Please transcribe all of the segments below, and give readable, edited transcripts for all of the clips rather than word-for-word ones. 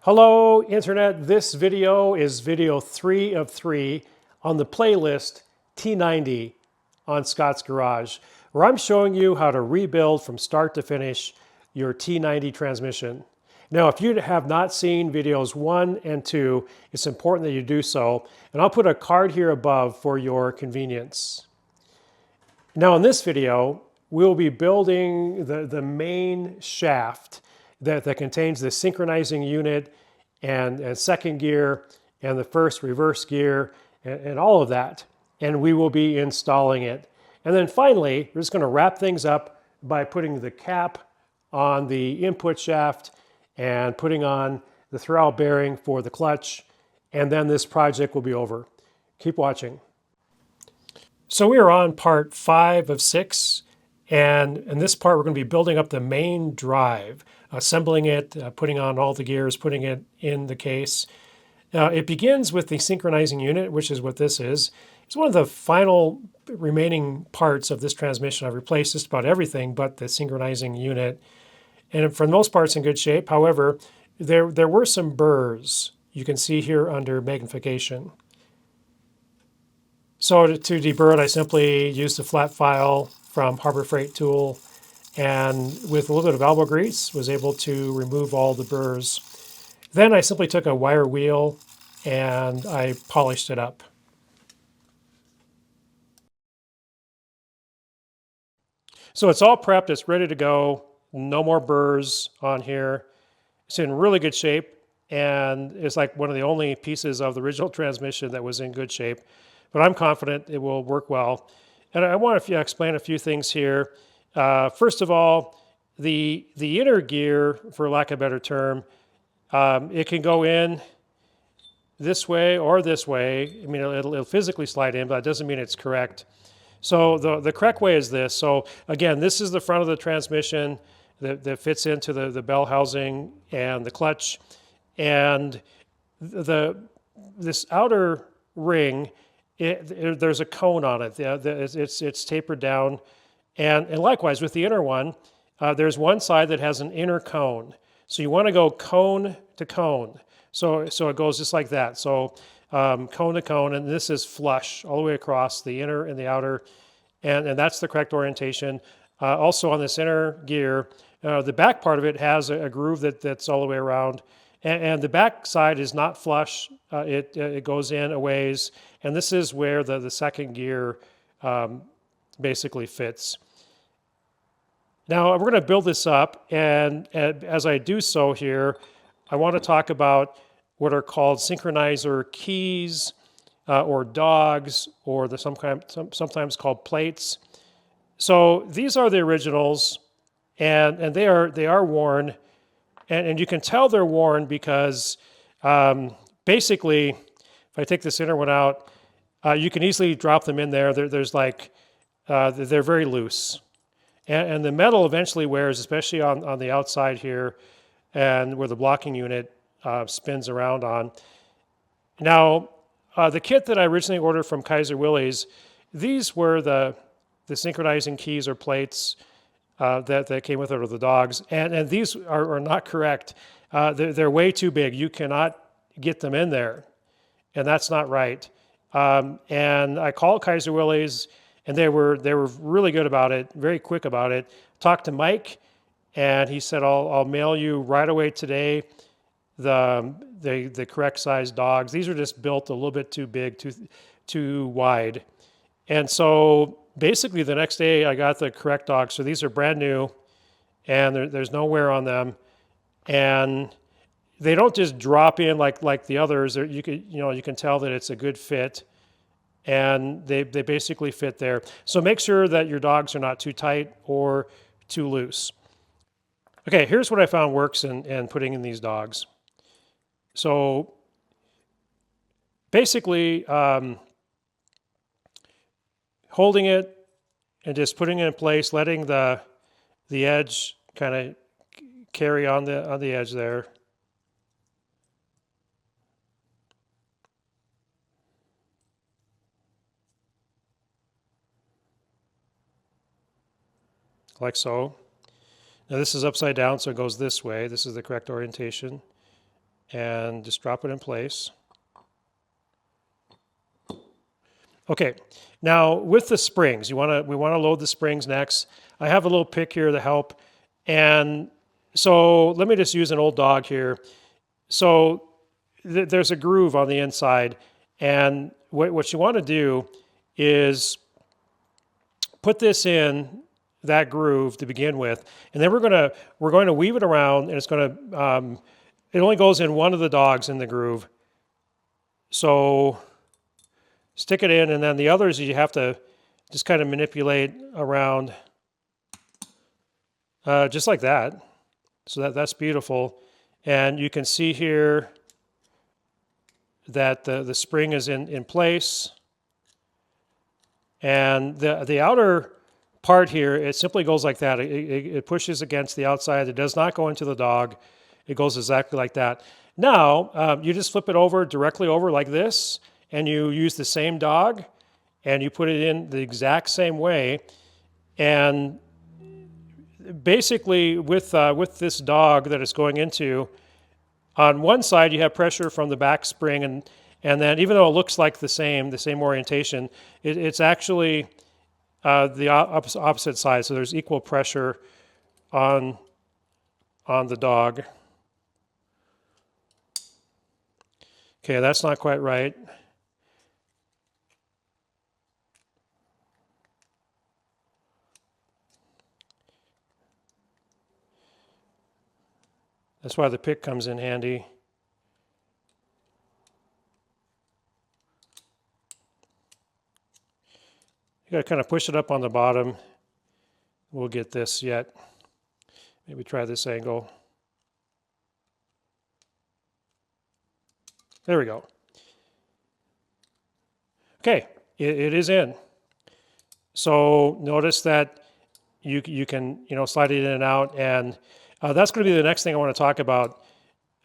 Hello Internet, this video is video 3 of 3 on the playlist T90 on Scott's Garage, where I'm showing you how to rebuild from start to finish your T90 transmission. Now, if you have not seen videos 1 and 2, it's important that you do so, and I'll put a card here above for your convenience. Now in this video, we'll be building the main shaft that contains the synchronizing unit and second gear and the first reverse gear and all of that. And we will be installing it. And then finally, we're just going to wrap things up by putting the cap on the input shaft and putting on the throwout bearing for the clutch. And then this project will be over. Keep watching. So we are on part 5 of 6. And in this part, we're going to be building up the main drive, assembling it, putting on all the gears, putting it in the case. It begins with the synchronizing unit, which is what this is. It's one of the final remaining parts of this transmission. I've replaced just about everything but the synchronizing unit. And for the most part, it's in good shape. However, there were some burrs you can see here under magnification. So to deburr it, I simply used a flat file from Harbor Freight tool, and with a little bit of elbow grease was able to remove all the burrs. Then I simply took a wire wheel and I polished it up. So it's all prepped, it's ready to go, no more burrs on here. It's in really good shape, and it's like one of the only pieces of the original transmission that was in good shape. But I'm confident it will work well. And I want to explain a few things here. First of all, the inner gear, for lack of a better term, it can go in this way or this way. I mean, it'll physically slide in, but that doesn't mean it's correct. So the correct way is this. So again, this is the front of the transmission that fits into the bell housing and the clutch. And this outer ring, there's a cone on it. It's tapered down. And likewise, with the inner one, there's one side that has an inner cone. So you want to go cone to cone. So it goes just like that. So cone to cone, and this is flush all the way across the inner and the outer. And that's the correct orientation. Also on this inner gear, the back part of it has a groove that's all the way around. And the back side is not flush. It goes in a ways. And this is where the second gear basically fits. Now we're going to build this up. And as I do so here, I want to talk about what are called synchronizer keys or dogs, or sometimes called plates. So these are the originals, and they are worn. And you can tell they're worn because basically, if I take this inner one out, you can easily drop them in there. They're very loose. And the metal eventually wears, especially on the outside here and where the blocking unit spins around on. Now, the kit that I originally ordered from Kaiser Willys, these were the synchronizing keys or plates that came with it, or the dogs, and these are not correct. They're way too big. You cannot get them in there, and that's not right. And I called Kaiser Willys, and they were really good about it, very quick about it. Talked to Mike, and he said, I'll mail you right away today the correct size dogs. These are just built a little bit too big, too wide, and so basically, the next day I got the correct dogs. So these are brand new, and there's no wear on them, and they don't just drop in like the others. You can tell that it's a good fit, and they basically fit there. So make sure that your dogs are not too tight or too loose. Okay, here's what I found works in putting in these dogs. So basically, holding it and just putting it in place, letting the edge kind of carry on the edge there. Like so. Now this is upside down, so it goes this way. This is the correct orientation. and just drop it in place. Okay, now with the springs, we want to load the springs next. I have a little pick here to help, and so let me just use an old dog here. So there's a groove on the inside, and what you want to do is put this in that groove to begin with, and then we're going to weave it around, and it's going to it only goes in one of the dogs in the groove. So stick it in, and then the others you have to just kind of manipulate around just like that. So that's beautiful. And you can see here that the spring is in place. And the outer part here, it simply goes like that. It pushes against the outside. It does not go into the dog. It goes exactly like that. Now, you just flip it over, directly over like this, and you use the same dog, and you put it in the exact same way. And basically, with this dog that it's going into, on one side you have pressure from the back spring, and then even though it looks like the same orientation, it's actually the opposite side. So there's equal pressure on the dog. Okay, that's not quite right. That's why the pick comes in handy. You got to kind of push it up on the bottom. We'll get this yet. Maybe try this angle. There we go. Okay, it is in. So notice that you can slide it in and out, and that's going to be the next thing I want to talk about.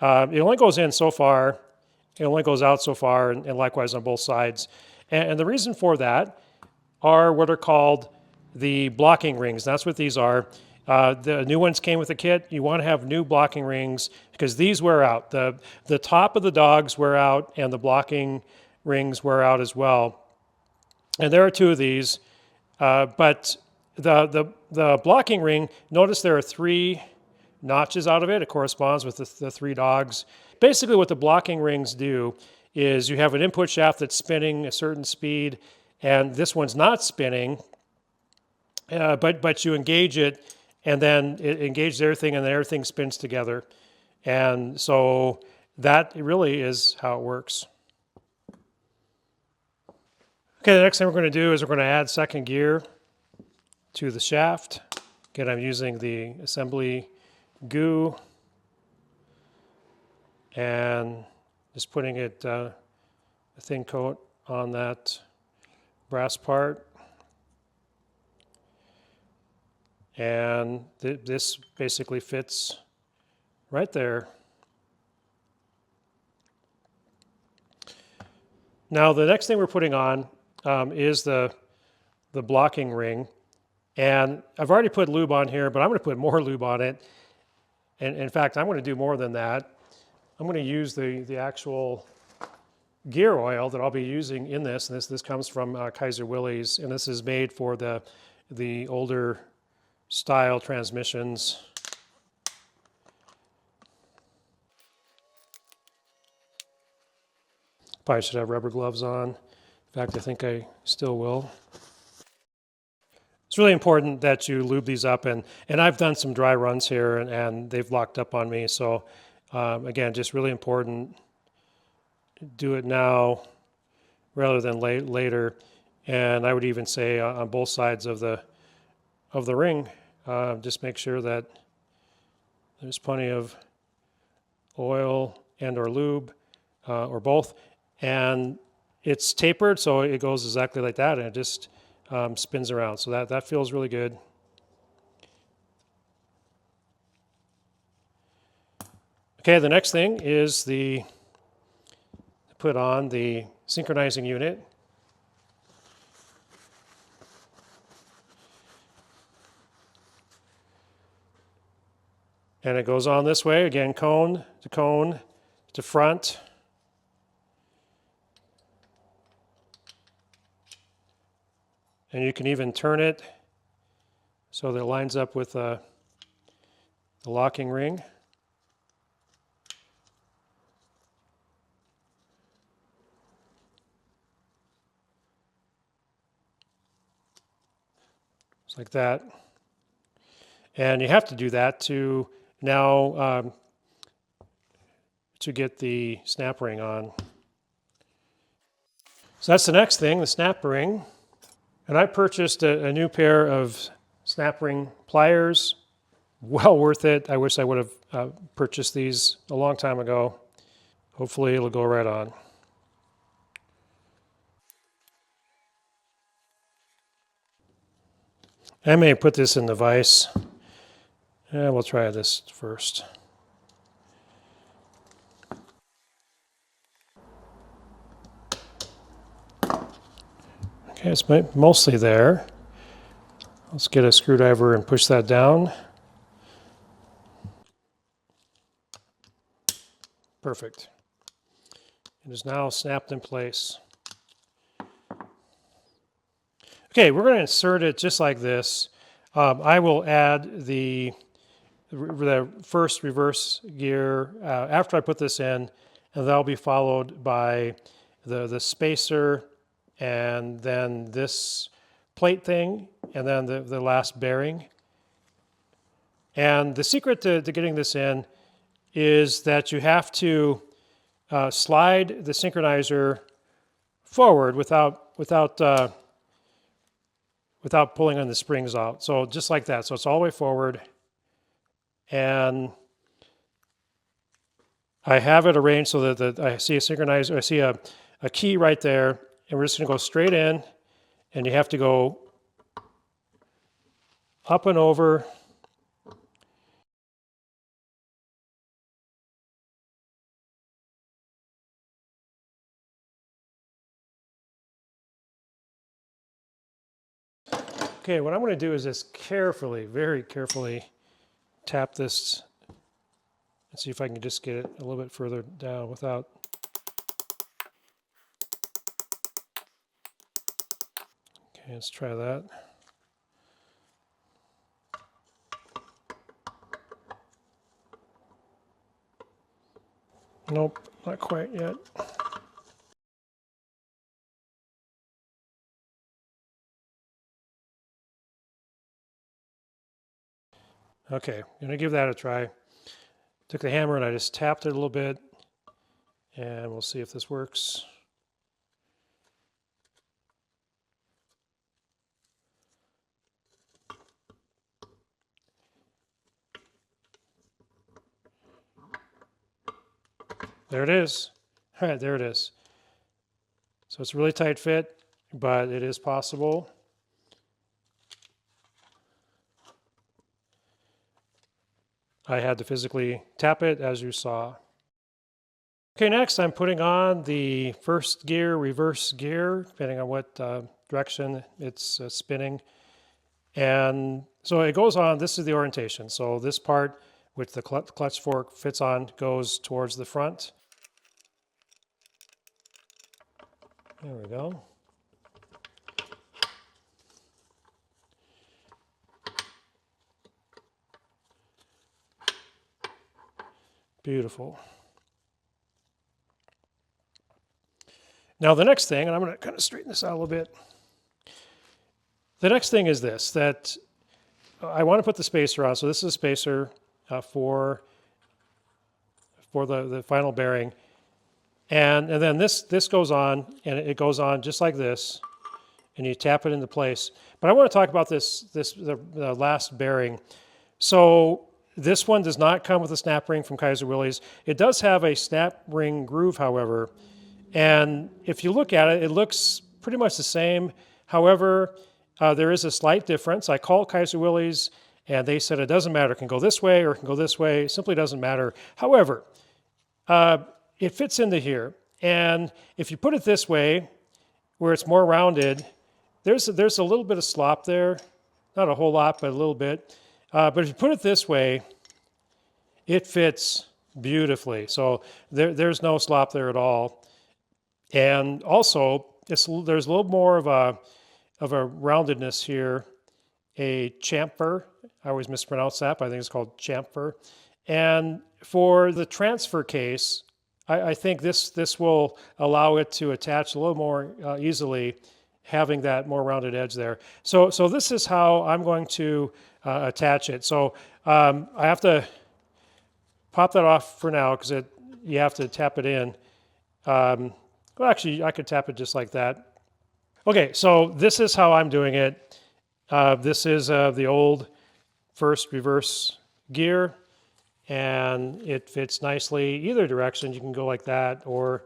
It only goes in so far. It only goes out so far, and likewise on both sides. And the reason for that are what are called the blocking rings. That's what these are. The new ones came with the kit. You want to have new blocking rings because these wear out. The top of the dogs wear out, and the blocking rings wear out as well. And there are two of these, but the blocking ring, notice there are 3 notches out of it. It corresponds with the 3 dogs. Basically what the blocking rings do is you have an input shaft that's spinning a certain speed, and this one's not spinning, but you engage it, and then it engages everything, and then everything spins together. And so that really is how it works. Okay, the next thing we're going to do is we're going to add second gear to the shaft. Again, I'm using the assembly goo and just putting it a thin coat on that brass part. And this basically fits right there. Now the next thing we're putting on is the blocking ring. And I've already put lube on here, but I'm going to put more lube on it. And in fact, I'm going to do more than that. I'm going to use the actual gear oil that I'll be using in this. And this comes from Kaiser Willys, and this is made for the older style transmissions. Probably should have rubber gloves on. In fact, I think I still will. It's really important that you lube these up, and I've done some dry runs here, and they've locked up on me. So again, just really important. Do it now rather than later. And I would even say on both sides of the ring, just make sure that there's plenty of oil and or lube or both. And it's tapered, so it goes exactly like that, and it just spins around. So that feels really good. Okay, the next thing is put on the synchronizing unit. And it goes on this way, again, cone to cone to front. And you can even turn it so that it lines up with the locking ring. Just like that. And you have to do that to now to get the snap ring on. So that's the next thing, the snap ring. And I purchased a new pair of snap ring pliers. Well worth it. I wish I would have purchased these a long time ago. Hopefully it'll go right on. I may put this in the vise. We'll try this first. Okay, it's mostly there. Let's get a screwdriver and push that down. Perfect. It is now snapped in place. Okay, we're going to insert it just like this. I will add the first reverse gear after I put this in, and that'll be followed by the spacer, and then this plate thing, and then the last bearing. And the secret to getting this in is that you have to slide the synchronizer forward without pulling on the springs out. So just like that. So it's all the way forward. And I have it arranged so that I see a synchronizer, I see a key right there, and we're just going to go straight in, and you have to go up and over. Okay, what I'm going to do is just carefully, very carefully tap this and see if I can just get it a little bit further down without. Okay, let's try that. Nope, not quite yet. Okay, I'm going to give that a try. Took the hammer and I just tapped it a little bit, and we'll see if this works. There it is. All right, there it is. So it's a really tight fit, but it is possible. I had to physically tap it, as you saw. Okay, next I'm putting on the first gear, reverse gear, depending on what direction it's spinning. And so it goes on, this is the orientation. So this part, which the clutch fork fits on, goes towards the front. There we go. Beautiful. Now the next thing, and I'm going to kind of straighten this out a little bit. The next thing is this, that I want to put the spacer on. So this is a spacer for the final bearing. And then this goes on, and it goes on just like this, and you tap it into place. But I want to talk about the last bearing. So this one does not come with a snap ring from Kaiser Willys. It does have a snap ring groove, however. And if you look at it, it looks pretty much the same. However, there is a slight difference. I called Kaiser Willys, and they said it doesn't matter. It can go this way or it can go this way. It simply doesn't matter. However, it fits into here. And if you put it this way, where it's more rounded, there's a little bit of slop there. Not a whole lot, but a little bit. But if you put it this way, it fits beautifully. So there's no slop there at all. And also, there's a little more of a roundedness here, a chamfer. I always mispronounce that, but I think it's called chamfer. And for the transfer case, I think this will allow it to attach a little more easily, having that more rounded edge there. So this is how I'm going to attach it. So I have to pop that off for now because you have to tap it in. Well, actually, I could tap it just like that. Okay, so this is how I'm doing it. This is the old first reverse gear, and it fits nicely either direction. You can go like that or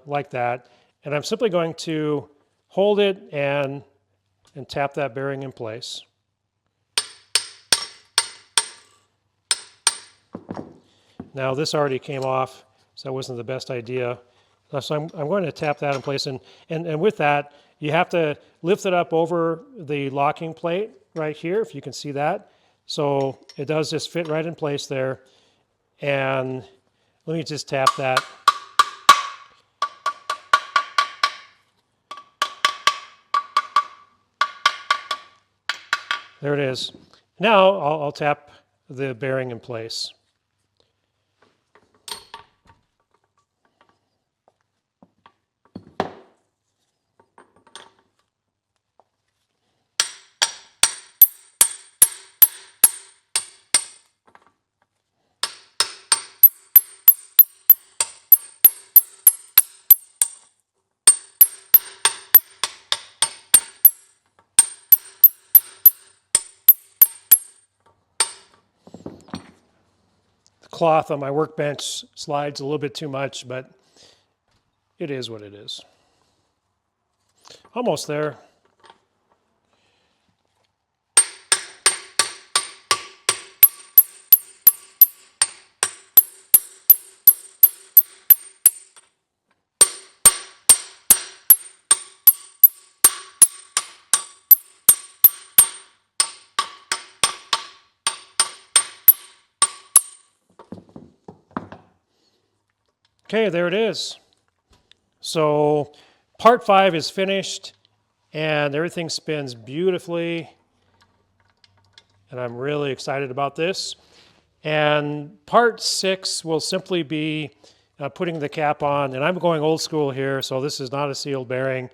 like that. And I'm simply going to hold it and tap that bearing in place. Now this already came off, so that wasn't the best idea. So I'm going to tap that in place, and with that, you have to lift it up over the locking plate right here, if you can see that. So it does just fit right in place there. And let me just tap that. There it is. Now I'll tap the bearing in place. Cloth on my workbench slides a little bit too much, but it is what it is. Almost there. Okay, there it is. So part 5 is finished and everything spins beautifully. And I'm really excited about this. And part 6 will simply be putting the cap on. And I'm going old school here, so this is not a sealed bearing.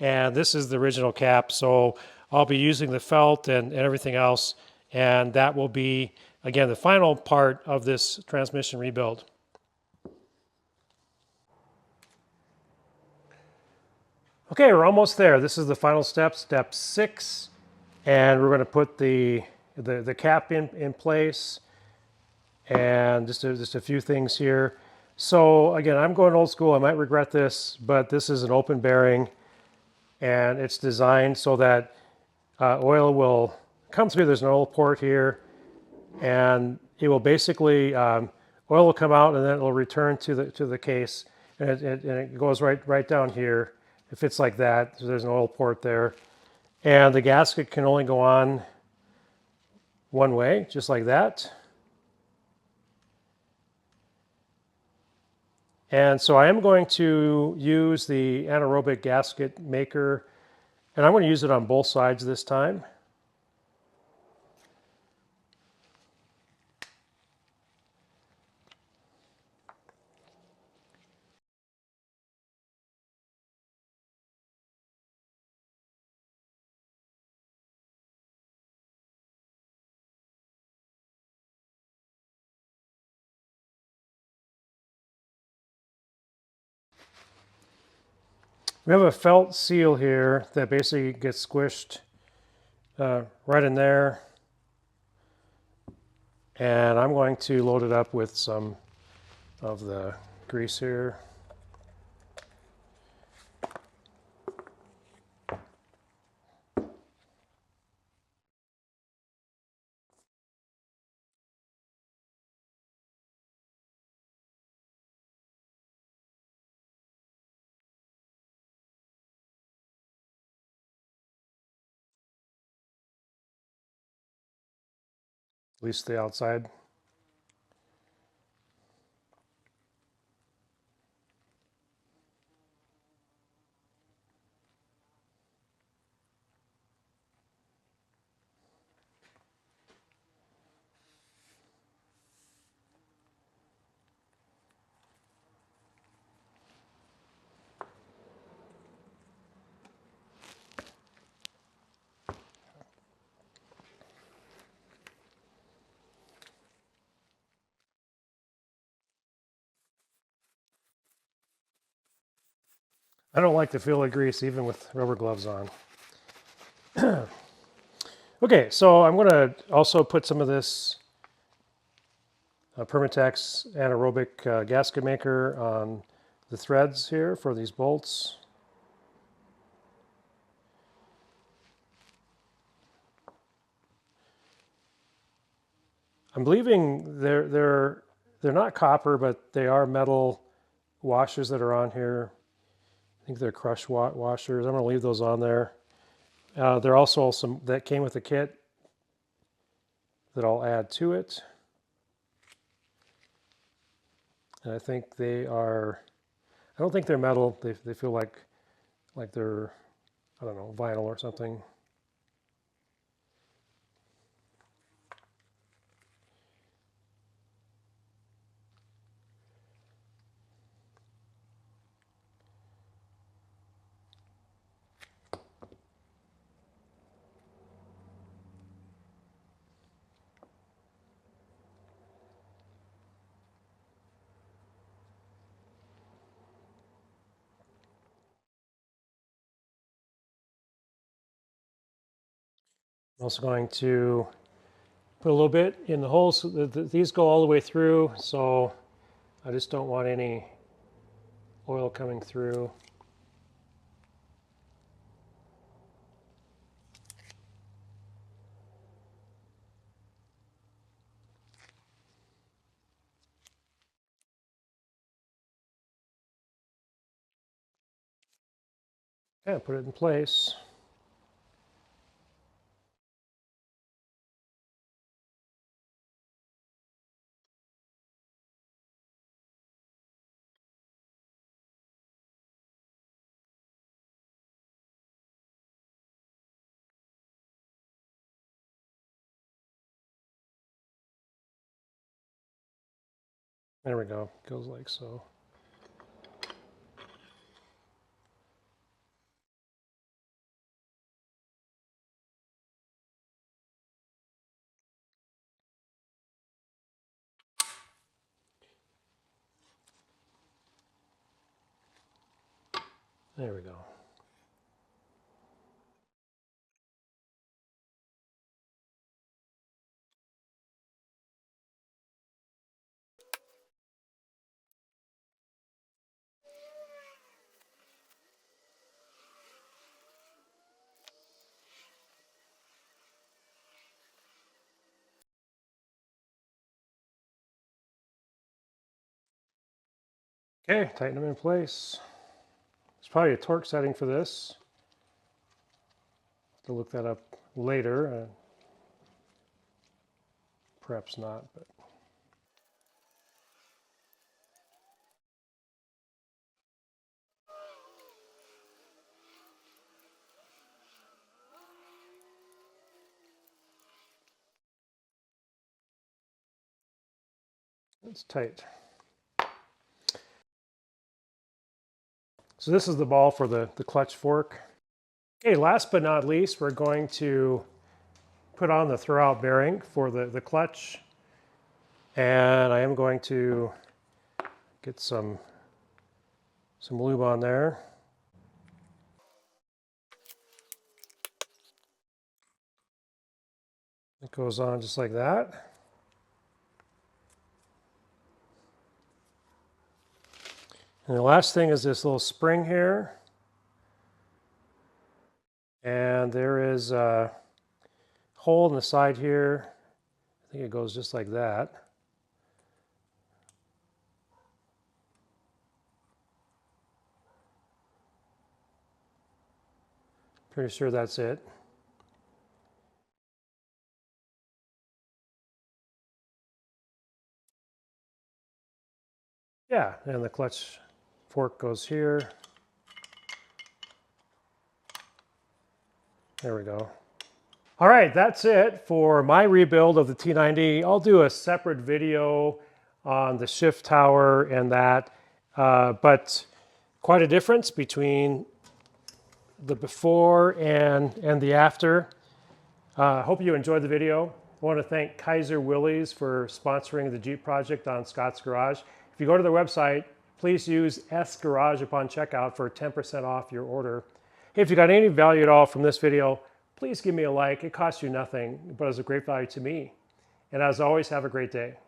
And this is the original cap. So I'll be using the felt and everything else. And that will be, again, the final part of this transmission rebuild. Okay, we're almost there. This is the final step, step 6. And we're going to put the cap in place. And just a few things here. So again, I'm going old school. I might regret this, but this is an open bearing, and it's designed so that oil will come through. There's an oil port here, and it will basically oil will come out, and then it will return to the case, and it goes right down here. It fits like that. So there's an oil port there, and the gasket can only go on one way, just like that. And so I am going to use the anaerobic gasket maker, and I'm going to use it on both sides this time. We have a felt seal here that basically gets squished right in there. And I'm going to load it up with some of the grease here. At least the outside. I don't like the feel of grease even with rubber gloves on. Okay, so I'm going to also put some of this Permatex anaerobic gasket maker on the threads here for these bolts. I'm believing they're not copper, but they are metal washers that are on here. I think they're crush washers. I'm going to leave those on there. There are also some that came with the kit that I'll add to it. And I think they are, I don't think they're metal. They feel like they're, I don't know, vinyl or something. I'm also going to put a little bit in the holes. So these go all the way through, so I just don't want any oil coming through. Okay, put it in place. There we go. Goes like so. There we go. Okay, tighten them in place. There's probably a torque setting for this. To look that up later. Perhaps not, but. It's tight. So this is the ball for the clutch fork. Okay, last but not least, we're going to put on the throwout bearing for the clutch. And I am going to get some lube on there. It goes on just like that. And the last thing is this little spring here. And there is a hole in the side here. I think it goes just like that. Pretty sure that's it. Yeah, and the clutch fork goes here. There we go. All right, that's it for my rebuild of the T90. I'll do a separate video on the shift tower and that, but quite a difference between the before and the after. Hope you enjoyed the video. I want to thank Kaiser Willys for sponsoring the Jeep project on Scott's Garage. If you go to their website, please use SGarage upon checkout for 10% off your order. Hey, if you got any value at all from this video, please give me a like. It costs you nothing, but it's a great value to me. And as always, have a great day.